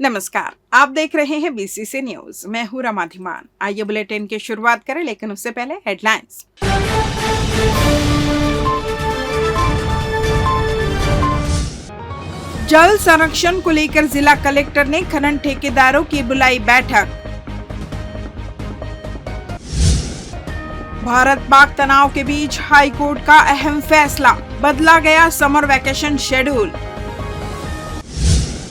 नमस्कार, आप देख रहे हैं बीसीसी न्यूज। मैं हूं रमा धीमान। आइए बुलेटिन की शुरुआत करें, लेकिन उससे पहले हेडलाइंस। जल संरक्षण को लेकर जिला कलेक्टर ने खनन ठेकेदारों की बुलाई बैठक। भारत पाक तनाव के बीच हाई कोर्ट का अहम फैसला, बदला गया समर वैकेशन शेड्यूल।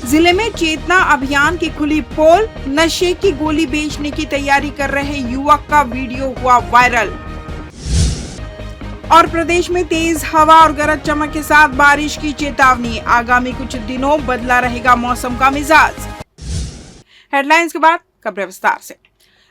जिले में चेतना अभियान की खुली पोल, नशे की गोली बेचने की तैयारी कर रहे युवक का वीडियो हुआ वायरल। और प्रदेश में तेज हवा और गरज चमक के साथ बारिश की चेतावनी, आगामी कुछ दिनों बदला रहेगा मौसम का मिजाज। हेडलाइंस के बाद खबरें विस्तार से।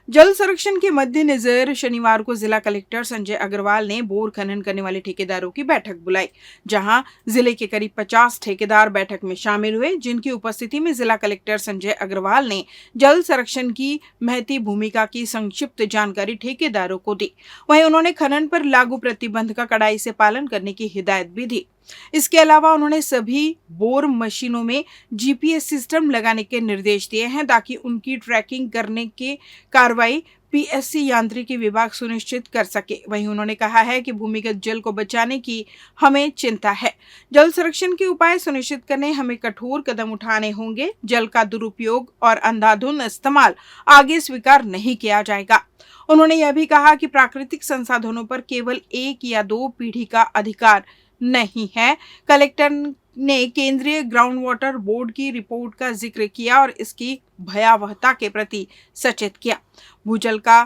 जल संरक्षण के मद्देनजर शनिवार को जिला कलेक्टर संजय अग्रवाल ने बोर खनन करने वाले ठेकेदारों की बैठक बुलाई, जहां जिले के करीब 50 ठेकेदार बैठक में शामिल हुए, जिनकी उपस्थिति में जिला कलेक्टर संजय अग्रवाल ने जल संरक्षण की महती भूमिका की संक्षिप्त जानकारी ठेकेदारों को दी। वहीं उन्होंने खनन पर लागू प्रतिबंध का कड़ाई से पालन करने की हिदायत भी दी। इसके अलावा उन्होंने सभी बोर मशीनों में जीपीएस सिस्टम लगाने के निर्देश दिए हैं, ताकि उनकी ट्रैकिंग करने की कार्रवाई पीएससी यांत्रिकी विभाग सुनिश्चित कर सके। वहीं उन्होंने कहा है कि भूमिगत जल को बचाने की हमें चिंता है। जल संरक्षण के उपाय सुनिश्चित करने हमें कठोर कदम उठाने होंगे। जल का दुरुपयोग और अंधाधुंध इस्तेमाल आगे स्वीकार नहीं किया जाएगा। उन्होंने यह भी कहा कि प्राकृतिक संसाधनों पर केवल 1 या 2 पीढ़ी का अधिकार नहीं है। कलेक्टर ने केंद्रीय ग्राउंड वाटर बोर्ड की रिपोर्ट का जिक्र किया और इसकी भयावहता के प्रति सचेत किया। भूजल का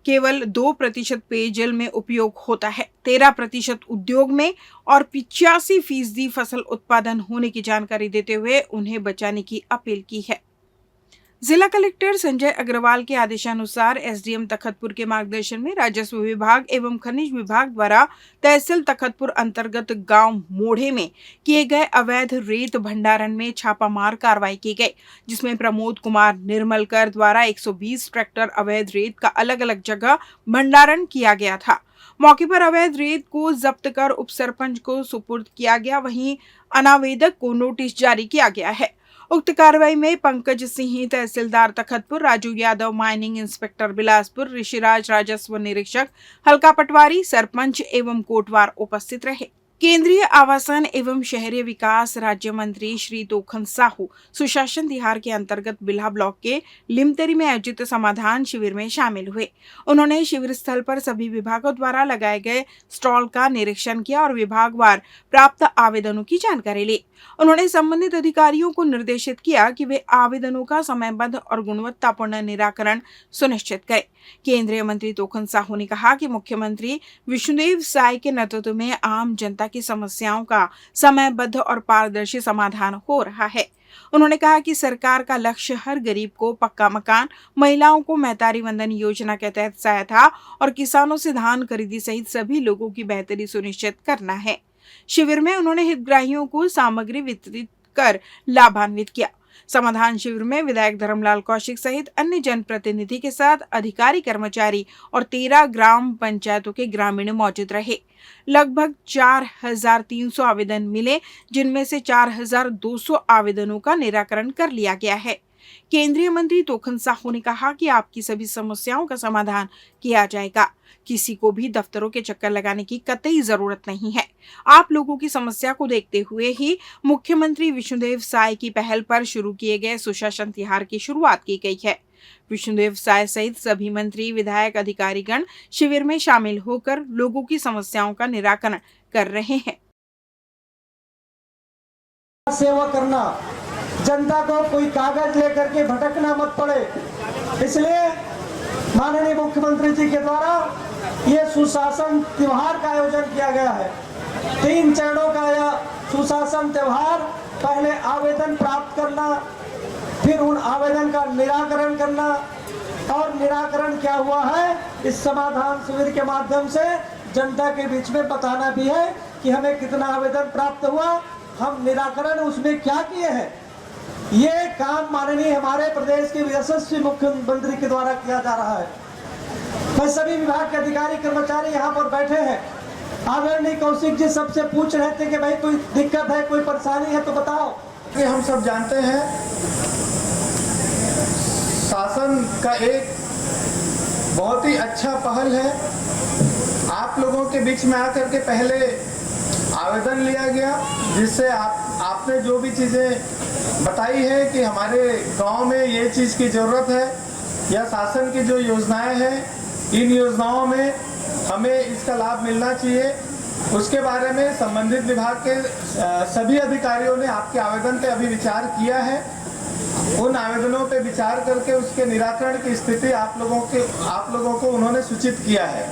केवल 2% पेयजल में उपयोग होता है, 13% उद्योग में और 85% फसल उत्पादन होने की जानकारी देते हुए उन्हें बचाने की अपील की है। जिला कलेक्टर संजय अग्रवाल के आदेशानुसार एसडीएम तखतपुर के मार्गदर्शन में राजस्व विभाग एवं खनिज विभाग द्वारा तहसील तखतपुर अंतर्गत गांव मोढ़े में किए गए अवैध रेत भंडारण में छापामार कार्रवाई की गई, जिसमें प्रमोद कुमार निर्मलकर द्वारा 120 ट्रैक्टर अवैध रेत का अलग अलग जगह भंडारण किया गया था। मौके पर अवैध रेत को जब्त कर उप सरपंच को सुपुर्द किया गया। वहीं अनावेदक को नोटिस जारी किया गया है। उक्त कार्रवाई में पंकज सिंह तहसीलदार तखतपुर, राजू यादव माइनिंग इंस्पेक्टर बिलासपुर, ऋषिराज राजस्व निरीक्षक, हल्का पटवारी, सरपंच एवं कोटवार उपस्थित रहे। केंद्रीय आवासन एवं शहरी विकास राज्य मंत्री श्री तोखन साहू सुशासन तिहार के अंतर्गत बिल्हा ब्लॉक के लिमतरी में आयोजित समाधान शिविर में शामिल हुए। उन्होंने शिविर स्थल पर सभी विभागों द्वारा लगाए गए स्टॉल का निरीक्षण किया और विभागवार प्राप्त आवेदनों की जानकारी ली। उन्होंने संबंधित अधिकारियों को निर्देशित किया कि वे आवेदनों का समयबद्ध और गुणवत्तापूर्ण निराकरण सुनिश्चित करें। केंद्रीय मंत्री तोखन साहू ने कहा कि मुख्यमंत्री विष्णुदेव साय के नेतृत्व में आम जनता की समस्याओं का समयबद्ध और पारदर्शी समाधान हो रहा है। उन्होंने कहा कि सरकार का लक्ष्य हर गरीब को पक्का मकान, महिलाओं को महतारी वंदन योजना के तहत सहायता और किसानों से धान खरीदी सहित सभी लोगों की बेहतरी सुनिश्चित करना है। शिविर में उन्होंने हितग्राहियों को सामग्री वितरित कर लाभान्वित किया। समाधान शिविर में विधायक धर्मलाल कौशिक सहित अन्य जनप्रतिनिधि के साथ अधिकारी, कर्मचारी और 13 ग्राम पंचायतों के ग्रामीण मौजूद रहे। लगभग 4,300 आवेदन मिले, जिनमें से 4,200 आवेदनों का निराकरण कर लिया गया है। केंद्रीय मंत्री तोखन साहू ने कहा कि आपकी सभी समस्याओं का समाधान किया जाएगा। किसी को भी दफ्तरों के चक्कर लगाने की कतई जरूरत नहीं है। आप लोगों की समस्या को देखते हुए ही मुख्यमंत्री विष्णुदेव साय की पहल पर शुरू किए गए सुशासन तिहार की शुरुआत की गई है। विष्णुदेव साय सहित सभी मंत्री, विधायक, अधिकारीगण शिविर में शामिल होकर लोगों की समस्याओं का निराकरण कर रहे हैं। सेवा करना, जनता को कोई कागज लेकर के भटकना मत पड़े, इसलिए माननीय मुख्यमंत्री जी के द्वारा ये सुशासन त्योहार का आयोजन किया गया है। 3 चरणों का यह सुशासन त्योहार, पहले आवेदन प्राप्त करना, फिर उन आवेदन का निराकरण करना, और निराकरण क्या हुआ है इस समाधान शिविर के माध्यम से जनता के बीच में बताना भी है कि हमें कितना आवेदन प्राप्त हुआ हम निराकरण उसमें क्या किए हैं, ये काम माननीय हमारे प्रदेश के यशस्वी मुख्यमंत्री के द्वारा किया जा रहा है। मैं सभी विभाग के अधिकारी कर्मचारी यहाँ पर बैठे हैं। आदरणीय कौशिक जी सबसे पूछ रहे थे कि भाई कोई दिक्कत है, कोई परेशानी है तो बताओ। कि हम सब जानते हैं शासन का एक बहुत ही अच्छा पहल है। आप लोगों के बीच में आकर के पहले आवेदन लिया गया, जिससे आपने जो भी चीज़ें बताई है कि हमारे गांव में ये चीज़ की ज़रूरत है या शासन की जो योजनाएं हैं, इन योजनाओं में हमें इसका लाभ मिलना चाहिए, उसके बारे में संबंधित विभाग के सभी अधिकारियों ने आपके आवेदन पे अभी विचार किया है। उन आवेदनों पे विचार करके उसके निराकरण की स्थिति आप लोगों को उन्होंने सूचित किया है।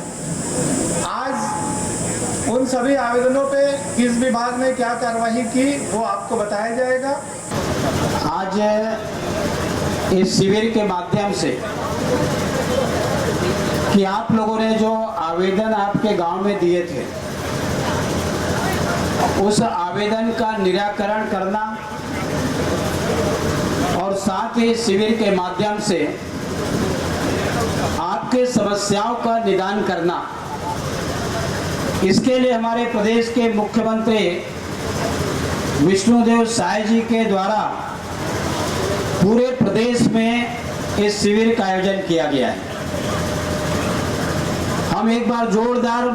आज उन सभी आवेदनों पे किस विभाग ने क्या कार्रवाई की वो आपको बताया जाएगा। आज इस शिविर के माध्यम से कि आप लोगों ने जो आवेदन आपके गांव में दिए थे, उस आवेदन का निराकरण करना और साथ ही शिविर के माध्यम से आपके समस्याओं का निदान करना, इसके लिए हमारे प्रदेश के मुख्यमंत्री विष्णुदेव साय जी के द्वारा पूरे प्रदेश में इस शिविर का आयोजन किया गया है। हम एक बार जोरदार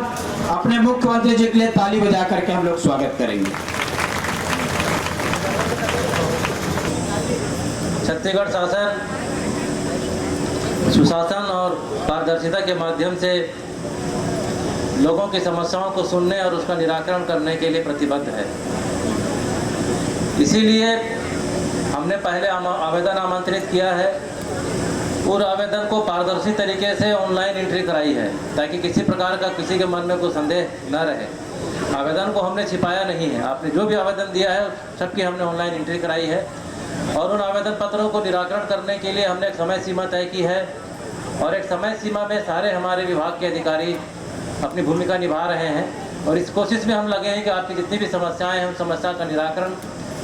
अपने मुख्यमंत्री जी के लिए ताली बजा करके हम लोग स्वागत करेंगे। छत्तीसगढ़ शासन सुशासन और पारदर्शिता के माध्यम से लोगों की समस्याओं को सुनने और उसका निराकरण करने के लिए प्रतिबद्ध है। इसीलिए हमने पहले आवेदन आमंत्रित किया है और आवेदन को पारदर्शी तरीके से ऑनलाइन एंट्री कराई है, ताकि किसी प्रकार का किसी के मन में कोई संदेह न रहे। आवेदन को हमने छिपाया नहीं है। आपने जो भी आवेदन दिया है सबकी हमने ऑनलाइन एंट्री कराई है और उन आवेदन पत्रों को निराकरण करने के लिए हमने एक समय सीमा तय की है और एक समय सीमा में सारे हमारे विभाग के अधिकारी अपनी भूमिका निभा रहे हैं और इस कोशिश में हम लगे हैं कि आपकी जितनी भी समस्याएं हैं उन समस्या का निराकरण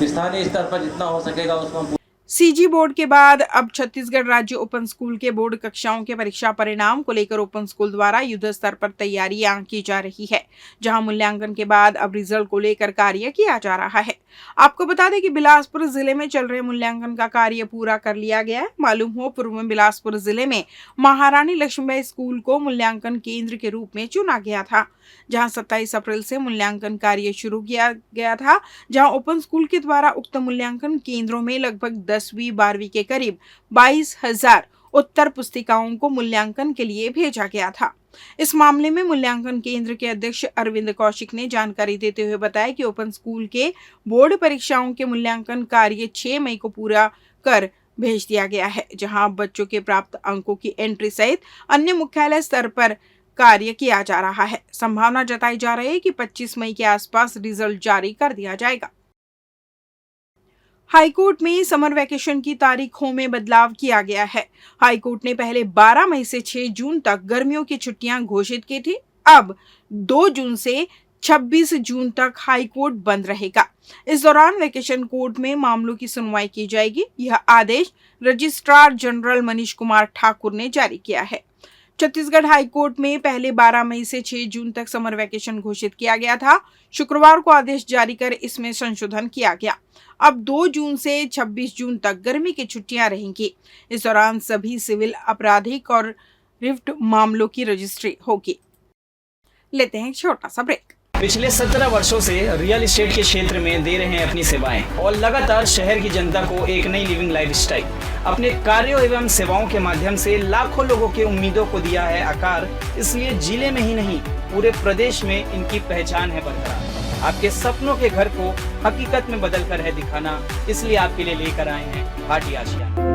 स्थानीय स्तर पर जितना हो सकेगा उसको हम सीजी बोर्ड के बाद अब छत्तीसगढ़ राज्य ओपन स्कूल के बोर्ड कक्षाओं के परीक्षा परिणाम को लेकर ओपन स्कूल द्वारा युद्ध स्तर पर तैयारियां की जा रही है, जहां मूल्यांकन के बाद अब रिजल्ट को लेकर कार्य किया जा रहा है। आपको बता दें कि बिलासपुर जिले में चल रहे मूल्यांकन का कार्य पूरा कर लिया गया है। मालूम हो, पूर्व में बिलासपुर जिले में महारानी लक्ष्मीबाई स्कूल को मूल्यांकन केंद्र के रूप में चुना गया था, जहां 27 अप्रैल से मूल्यांकन कार्य शुरू किया गया था, जहां ओपन स्कूल के द्वारा उक्त मूल्यांकन केंद्रों में लगभग 10वीं 12वीं के करीब 22,000 उत्तर पुस्तिकाओं को मूल्यांकन के लिए भेजा गया था। इस मामले में मूल्यांकन केंद्र के अध्यक्ष अरविंद कौशिक ने जानकारी देते हुए बताया कि ओपन स्कूल के बोर्ड परीक्षाओं के मूल्यांकन कार्य 6 मई को पूरा कर भेज दिया गया है, जहां बच्चों के प्राप्त अंकों की एंट्री सहित अन्य मुख्यालय स्तर पर कार्य किया जा रहा है। संभावना जताई जा रही है कि 25 मई के आसपास रिजल्ट जारी कर दिया जाएगा। हाईकोर्ट में समर वैकेशन की तारीखों में बदलाव किया गया है। हाईकोर्ट ने पहले 12 मई से 6 जून तक गर्मियों की छुट्टियां घोषित की थी। अब 2 जून से 26 जून तक हाईकोर्ट बंद रहेगा। इस दौरान वैकेशन कोर्ट में मामलों की सुनवाई की जाएगी। यह आदेश रजिस्ट्रार जनरल मनीष कुमार ठाकुर ने जारी किया है। छत्तीसगढ़ हाईकोर्ट में पहले 12 मई से 6 जून तक समर वैकेशन घोषित किया गया था। शुक्रवार को आदेश जारी कर इसमें संशोधन किया गया। अब 2 जून से 26 जून तक गर्मी की छुट्टियां रहेंगी। इस दौरान सभी सिविल, आपराधिक और रिफ्ट मामलों की रजिस्ट्री होगी। लेते हैं एक छोटा सा ब्रेक। पिछले 17 वर्षों से रियल एस्टेट के क्षेत्र में दे रहे हैं अपनी सेवाएं और लगातार शहर की जनता को एक नई लिविंग लाइफस्टाइल। अपने कार्यों एवं सेवाओं के माध्यम से लाखों लोगों की उम्मीदों को दिया है आकार। इसलिए जिले में ही नहीं पूरे प्रदेश में इनकी पहचान है बरकरार। आपके सपनों के घर को हकीकत में बदल कर है दिखाना, इसलिए आपके लिए लेकर आए हैं भाटी आशिया।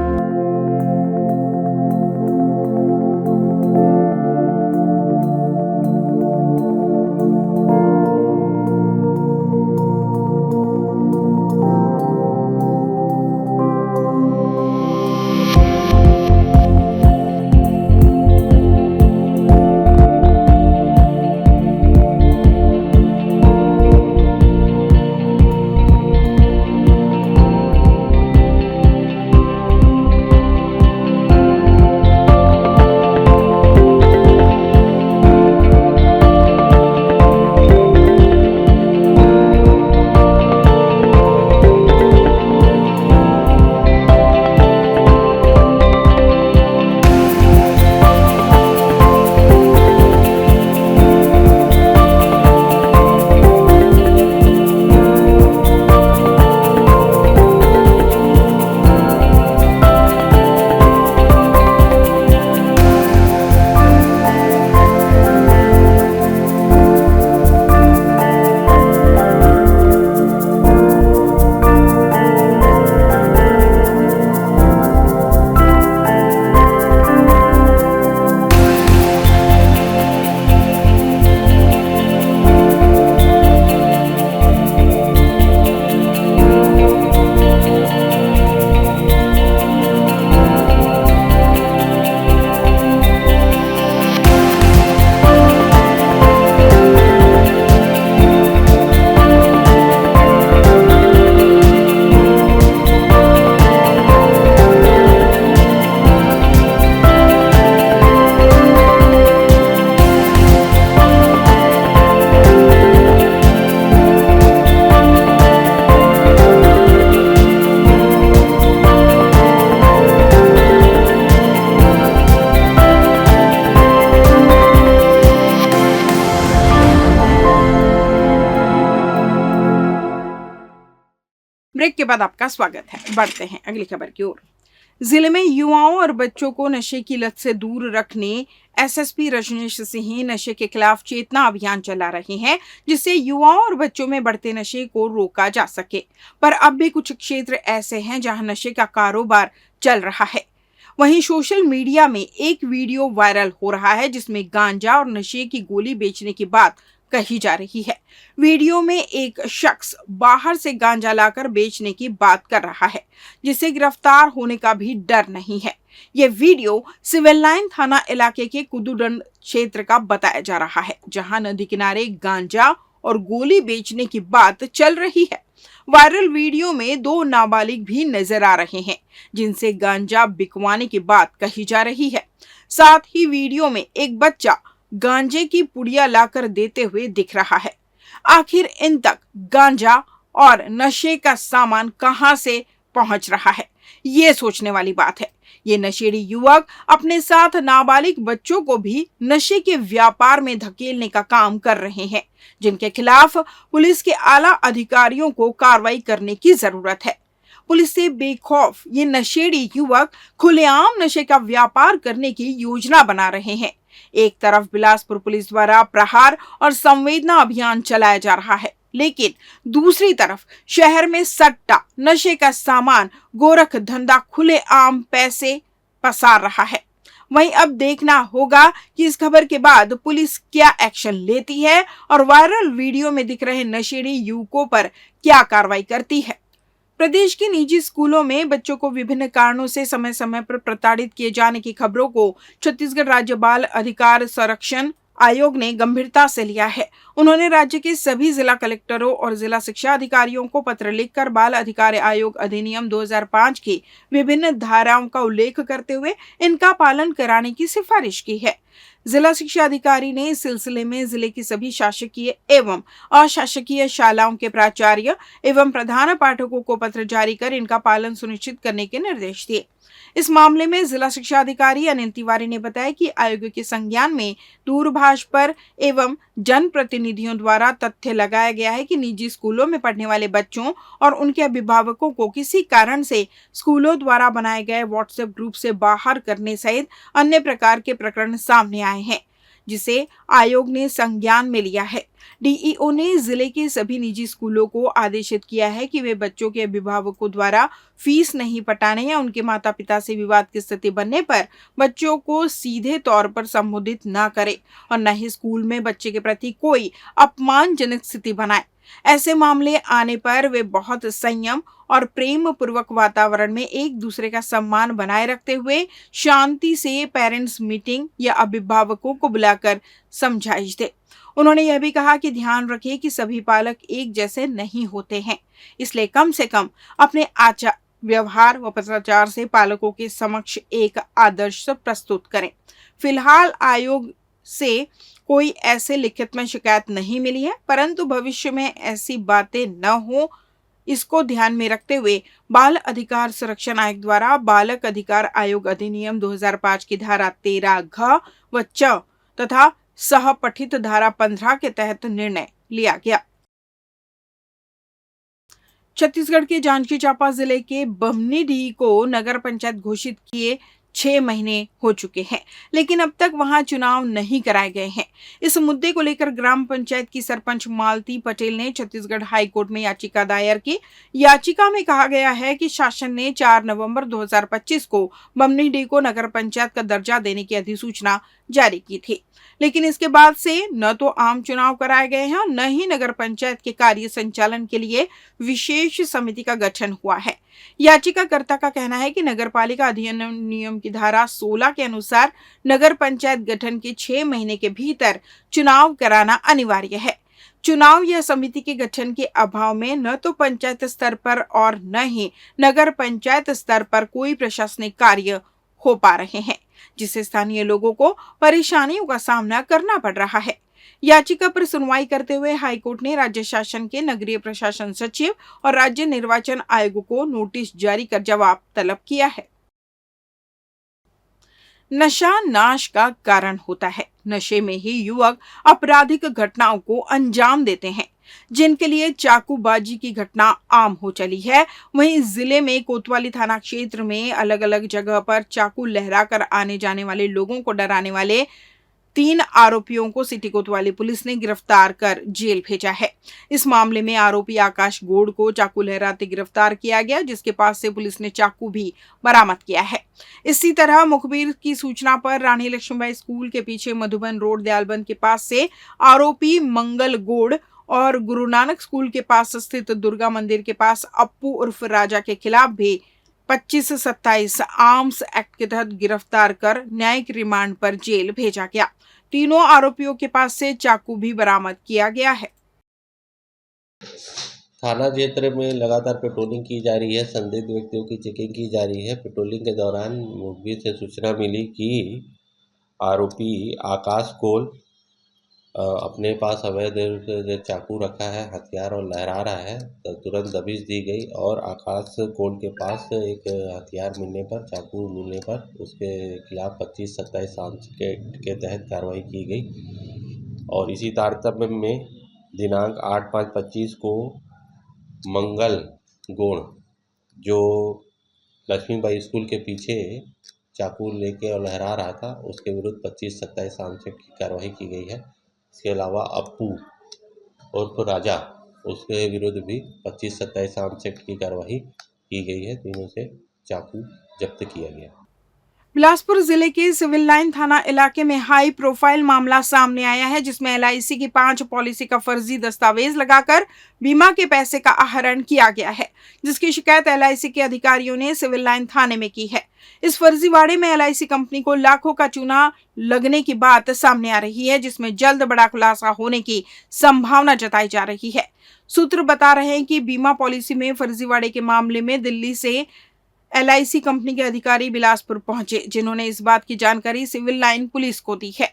ब्रेक के बाद आपका स्वागत है। बढ़ते हैं अगली खबर की ओर। जिले में युवाओं और बच्चों को नशे की लत से दूर रखने एसएसपी रजनीश सिंह नशे के खिलाफ चेतना अभियान चला रहे हैं, जिससे युवाओं और बच्चों में बढ़ते नशे को रोका जा सके। पर अब भी कुछ क्षेत्र ऐसे हैं जहां नशे का कारोबार चल रहा है। वहीं सोशल मीडिया में एक वीडियो वायरल हो रहा है जिसमें गांजा और नशे की गोली बेचने की बात कही जा रही है। वीडियो में एक शख्स बाहर से गांजा लाकर बेचने की बात कर रहा है, जिसे गिरफ्तार होने का भी डर नहीं है। ये वीडियो सिविल लाइन थाना इलाके के कुदुडंड क्षेत्र का बताया जा रहा है, जहां नदी किनारे गांजा और गोली बेचने की बात चल रही है। वायरल वीडियो में 2 नाबालिग भी नजर आ रहे हैं, जिनसे गांजा बिकवाने की बात कही जा रही है। साथ ही वीडियो में एक बच्चा गांजे की पुड़िया लाकर देते हुए दिख रहा है। आखिर इन तक गांजा और नशे का सामान कहां से पहुंच रहा है, ये सोचने वाली बात है। ये नशेड़ी युवक अपने साथ नाबालिग बच्चों को भी नशे के व्यापार में धकेलने का काम कर रहे हैं, जिनके खिलाफ पुलिस के आला अधिकारियों को कार्रवाई करने की जरूरत है। पुलिस से बेखौफ ये नशेड़ी युवक खुलेआम नशे का व्यापार करने की योजना बना रहे हैं। एक तरफ बिलासपुर पुलिस द्वारा प्रहार और संवेदना अभियान चलाया जा रहा है, लेकिन दूसरी तरफ शहर में सट्टा, नशे का सामान, गोरख धंधा खुलेआम पैसे पसार रहा है। वहीं अब देखना होगा कि इस खबर के बाद पुलिस क्या एक्शन लेती है और वायरल वीडियो में दिख रहे नशेड़ी युवकों पर क्या कार्रवाई करती है। प्रदेश के निजी स्कूलों में बच्चों को विभिन्न कारणों से समय समय पर प्रताड़ित किए जाने की खबरों को छत्तीसगढ़ राज्य बाल अधिकार संरक्षण आयोग ने गंभीरता से लिया है। उन्होंने राज्य के सभी जिला कलेक्टरों और जिला शिक्षा अधिकारियों को पत्र लिखकर बाल अधिकार आयोग अधिनियम 2005 की विभिन्न धाराओं का उल्लेख करते हुए इनका पालन कराने की सिफारिश की है। जिला शिक्षा अधिकारी ने इस सिलसिले में जिले की सभी शासकीय एवं अशासकीय शालाओं के प्राचार्य एवं प्रधान पाठकों को पत्र जारी कर इनका पालन सुनिश्चित करने के निर्देश दिए। इस मामले में जिला शिक्षा अधिकारी अनिल तिवारी ने बताया कि आयोग के संज्ञान में दूरभाष पर एवं जनप्रतिनिधियों द्वारा तथ्य लगाया गया है कि निजी स्कूलों में पढ़ने वाले बच्चों और उनके अभिभावकों को किसी कारण से स्कूलों द्वारा बनाए गए व्हाट्सएप ग्रुप से बाहर करने सहित अन्य प्रकार के प्रकरण सामने आए हैं, जिसे आयोग ने संज्ञान में लिया है। डीईओ ने जिले के सभी निजी स्कूलों को आदेशित किया है कि वे बच्चों के अभिभावकों द्वारा फीस नहीं पटाने या उनके माता पिता से विवाद की स्थिति बनने पर बच्चों को सीधे तौर पर संबोधित न करें और न ही स्कूल में बच्चे के प्रति कोई अपमानजनक स्थिति बनाए। ऐसे मामले आने पर वे बहुत संयम और प्रेम पूर्वक वातावरण में एक दूसरे का सम्मान बनाए रखते हुए शांति से पेरेंट्स मीटिंग या अभिभावकों को बुलाकर समझाइश दे। उन्होंने यह भी कहा कि ध्यान रखें कि सभी पालक एक जैसे नहीं होते हैं, इसलिए कम से कम अपने आचार व्यवहार व पत्राचार से पालकों के समक्ष एक आदर्श प्रस्तुत करें। फिलहाल आयोग से कोई ऐसे लिखित में शिकायत नहीं मिली है, परंतु भविष्य में ऐसी बातें न हो, इसको ध्यान में रखते हुए बाल अधिकार संरक्षण आयोग द्वारा बालक अधिकार आयोग अधिनियम 2005 की धारा 13 घ व च तथा सह पठित धारा 15 के तहत निर्णय लिया गया। छत्तीसगढ़ के जांजगीर चांपा जिले के बमनीडीह को नगर पंचायत घोषित किए 6 महीने हो चुके हैं, लेकिन अब तक वहां चुनाव नहीं कराए गए हैं। इस मुद्दे को लेकर ग्राम पंचायत की सरपंच मालती पटेल ने छत्तीसगढ़ हाई कोर्ट में याचिका दायर की। याचिका में कहा गया है कि शासन ने 4 नवंबर 2025 को बमनीडीह को नगर पंचायत का दर्जा देने की अधिसूचना जारी की थी, लेकिन इसके बाद से न तो आम चुनाव कराए गए हैं और न ही नगर पंचायत के कार्य संचालन के लिए विशेष समिति का गठन हुआ है। याचिकाकर्ता का कहना है कि नगरपालिका अधिनियम की धारा 16 के अनुसार नगर पंचायत गठन के 6 महीने के भीतर चुनाव कराना अनिवार्य है। चुनाव या समिति के गठन के अभाव में न तो पंचायत स्तर पर और न ही नगर पंचायत स्तर पर कोई प्रशासनिक कार्य हो पा रहे हैं, जिससे स्थानीय लोगों को परेशानियों का सामना करना पड़ रहा है। याचिका पर सुनवाई करते हुए हाईकोर्ट ने राज्य शासन के नगरीय प्रशासन सचिव और राज्य निर्वाचन आयोग को नोटिस जारी कर जवाब तलब किया है। नशा नाश का कारण होता है, नशे में ही युवक आपराधिक घटनाओं को अंजाम देते हैं, जिनके लिए चाकूबाजी की घटना आम हो चली है। वहीं जिले में कोतवाली थाना क्षेत्र में अलग अलग जगह पर चाकू लहराकर आने जाने वाले लोगों को डराने वाले 3 आरोपियों को सिटी कोतवाली पुलिस ने गिरफ्तार कर जेल भेजा है। इस मामले में आरोपी आकाश गोड़ को चाकू लहराते गिरफ्तार किया गया, जिसके पास से पुलिस ने चाकू भी बरामद किया है। इसी तरह मुखबिर की सूचना पर रानी लक्ष्मीबाई स्कूल के पीछे मधुबन रोड दयालबंद के पास से आरोपी मंगल गोड़ और गुरु नानक स्कूल के पास स्थित दुर्गा मंदिर के पास अप्पू उर्फ राजा के खिलाफ भी 25-27 आर्म्स एक्ट के तहत गिरफ्तार कर न्यायिक रिमांड पर जेल भेजा गया। तीनों आरोपियों के पास से चाकू भी बरामद किया गया है। थाना क्षेत्र में लगातार पेट्रोलिंग की जा रही है। संदिग्ध व्यक्तियों की चेकिंग की जा रही है। पेट्रोलिंग के दौरान मुखबिर से सूचना मिली कि आरोपी आकाश कोल अपने पास अवैध चाकू रखा है, हथियार और लहरा रहा है। तो तुरंत दबिश दी गई और आकाश कोल के पास एक हथियार मिलने पर, चाकू मिलने पर उसके खिलाफ 25-27 आर्म्स के तहत कार्रवाई की गई। और इसी तारतम्य में दिनांक 8/5/25 को मंगल गोड़, जो लक्ष्मीबाई स्कूल के पीछे चाकू लेके और लहरा रहा था, उसके विरुद्ध 25-27 आर्म्स की कार्रवाई की गई है। इसके अलावा अप्पू उर्फ राजा, उसके विरुद्ध भी 25-27 आर्म्स एक्ट की कार्रवाई की गई है। तीनों से चाकू जब्त किया गया। बिलासपुर जिले के सिविल लाइन थाना इलाके में हाई प्रोफाइल मामला सामने आया है, जिसमें LIC की 5 पॉलिसी का फर्जी दस्तावेज लगाकर बीमा के पैसे का आहरण किया गया है, जिसकी शिकायत LIC के अधिकारियों ने सिविल लाइन थाने में की है। इस फर्जीवाड़े में LIC कंपनी को लाखों का चूना लगने की बात सामने आ रही है, जिसमें जल्द बड़ा खुलासा होने की संभावना जताई जा रही है। सूत्र बता रहे हैं कि बीमा पॉलिसी में फर्जीवाड़े के मामले में दिल्ली से LIC कंपनी के अधिकारी बिलासपुर पहुंचे, जिन्होंने इस बात की जानकारी सिविल लाइन पुलिस को दी है।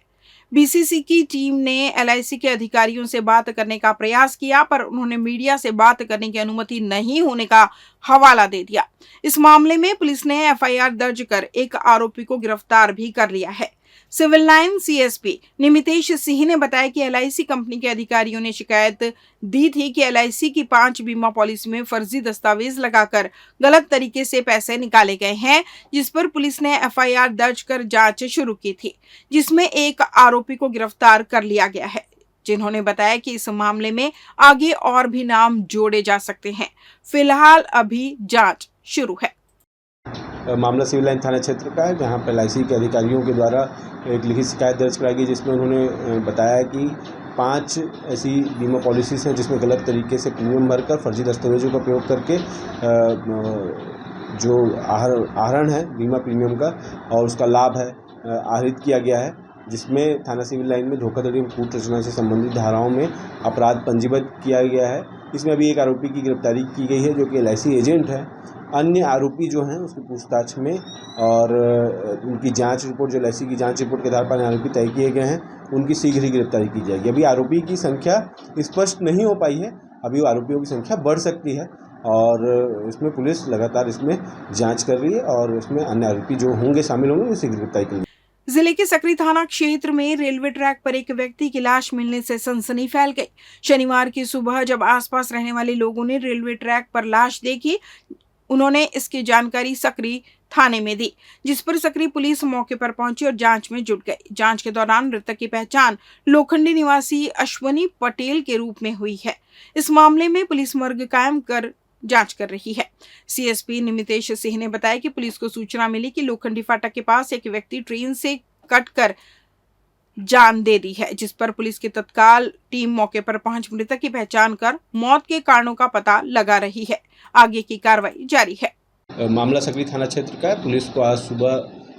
BCC की टीम ने LIC के अधिकारियों से बात करने का प्रयास किया, पर उन्होंने मीडिया से बात करने की अनुमति नहीं होने का हवाला दे दिया। इस मामले में पुलिस ने FIR दर्ज कर एक आरोपी को गिरफ्तार भी कर लिया है। Civil line CSP Nimitesh Singh ने बताया कि LIC कंपनी के अधिकारियों ने शिकायत दी थी कि LIC की 5 बीमा पॉलिसी में फर्जी दस्तावेज लगाकर गलत तरीके से पैसे निकाले गए हैं, जिस पर पुलिस ने FIR दर्ज कर जांच शुरू की थी, जिसमें एक आरोपी को गिरफ्तार कर लिया गया है, जिन्होंने बताया कि इस मामले में आगे और भी नाम जोड़े जा सकते हैं। फिलहाल अभी जांच शुरू है। मामला सिविल लाइन थाना क्षेत्र का है, जहां पर LIC के अधिकारियों के द्वारा एक लिखित शिकायत दर्ज कराई गई, जिसमें उन्होंने बताया कि 5 ऐसी बीमा पॉलिसीज़ हैं जिसमें गलत तरीके से प्रीमियम भरकर फर्जी दस्तावेजों का प्रयोग करके जो आहरण है बीमा प्रीमियम का और उसका लाभ है आहरित किया गया है, जिसमें थाना सिविल लाइन में धोखाधड़ी और कूट रचना से संबंधित धाराओं में अपराध पंजीबद्ध किया गया है। इसमें अभी एक आरोपी की गिरफ्तारी की गई है, जो कि LIC एजेंट है। अन्य आरोपी जो हैं उसकी पूछताछ में और उनकी जांच रिपोर्ट, जो LIC की जांच रिपोर्ट के आधार पर आरोपी तय किए गए हैं, उनकी शीघ्र ही गिरफ्तारी की जाएगी। अभी आरोपी की संख्या स्पष्ट नहीं हो पाई है, अभी आरोपियों की संख्या बढ़ सकती है और इसमें पुलिस लगातार इसमें जांच कर रही है और इसमें अन्य आरोपी जो होंगे शामिल होंगे उसी गिरफ्तारी करेंगे। जिले के सकरी थाना क्षेत्र में रेलवे ट्रैक पर एक व्यक्ति की लाश मिलने से सनसनी फैल गई। शनिवार की सुबह जब आसपास रहने वाले लोगों ने रेलवे ट्रैक पर लाश देखी, उन्होंने इसकी जानकारी सकरी थाने में दी, जिस पर सकरी पुलिस मौके पर पहुंची और जांच में जुट गई। जांच के दौरान मृतक की पहचान लोखंडी निवासी अश्वनी पटेल के रूप में हुई है। इस मामले में पुलिस मर्ग कायम कर जांच कर रही है। CSP निमितेश सिंह ने बताया कि पुलिस को सूचना मिली कि लोखंडी फाटक के पास एक व्यक्ति ट्रेन से कटकर जान दे दी है, जिस पर पुलिस की तत्काल टीम मौके पर पहुंच मृतक की पहचान कर मौत के कारणों का पता लगा रही है। आगे की कार्रवाई जारी है। मामला सकरी थाना क्षेत्र का है। पुलिस को आज सुबह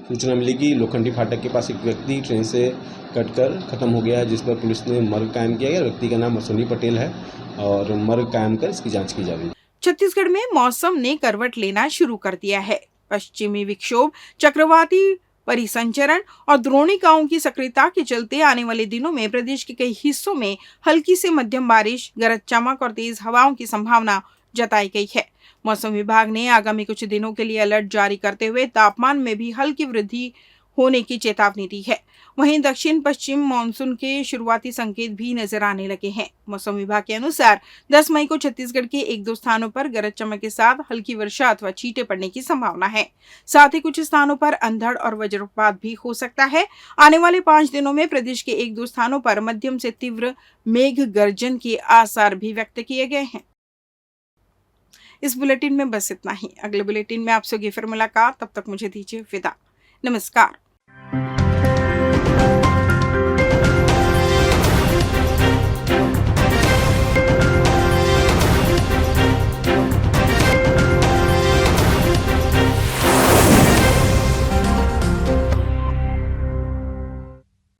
सूचना मिली कि लोखंडी फाटक के पास एक व्यक्ति ट्रेन से कटकर खत्म हो गया है, जिस पर पुलिस ने मर्ग कायम किया गया। व्यक्ति का नाम अश्वनी पटेल है और मर्ग कायम कर इसकी जाँच की जा रही है। छत्तीसगढ़ में मौसम ने करवट लेना शुरू कर दिया है। पश्चिमी विक्षोभ, चक्रवाती परिसंचरण और द्रोणिकाओं की सक्रियता के चलते आने वाले दिनों में प्रदेश के कई हिस्सों में हल्की से मध्यम बारिश, गरज चमक और तेज हवाओं की संभावना जताई गई है। मौसम विभाग ने आगामी कुछ दिनों के लिए अलर्ट जारी करते हुए तापमान में भी हल्की वृद्धि होने की चेतावनी दी है। वहीं दक्षिण पश्चिम मानसून के शुरुआती संकेत भी नजर आने लगे हैं। मौसम विभाग के अनुसार 10 मई को छत्तीसगढ़ के 1-2 स्थानों पर गरज चमक के साथ हल्की वर्षा अथवा छींटे पड़ने की संभावना है। साथ ही कुछ स्थानों पर अंधड़ और वज्रपात भी हो सकता है। आने वाले 5 दिनों में प्रदेश के 1-2 स्थानों पर मध्यम से तीव्र मेघ गर्जन के आसार भी व्यक्त किए गए हैं। इस बुलेटिन में बस इतना ही। अगले बुलेटिन में आपसे होगी फिर मुलाकात। तब तक मुझे दीजिए विदा। नमस्कार।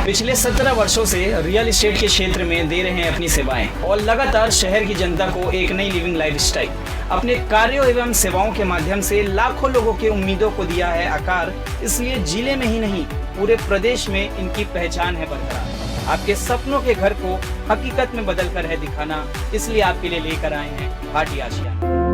पिछले 17 वर्षों से रियल एस्टेट के क्षेत्र में दे रहे हैं अपनी सेवाएं और लगातार शहर की जनता को एक नई लिविंग लाइफस्टाइल। अपने कार्यों एवं सेवाओं के माध्यम से लाखों लोगों की उम्मीदों को दिया है आकार। इसलिए जिले में ही नहीं पूरे प्रदेश में इनकी पहचान है बरकरार। आपके सपनों के घर को हकीकत में बदल कर है दिखाना, इसलिए आपके लिए लेकर आए हैं भाटी आशिया।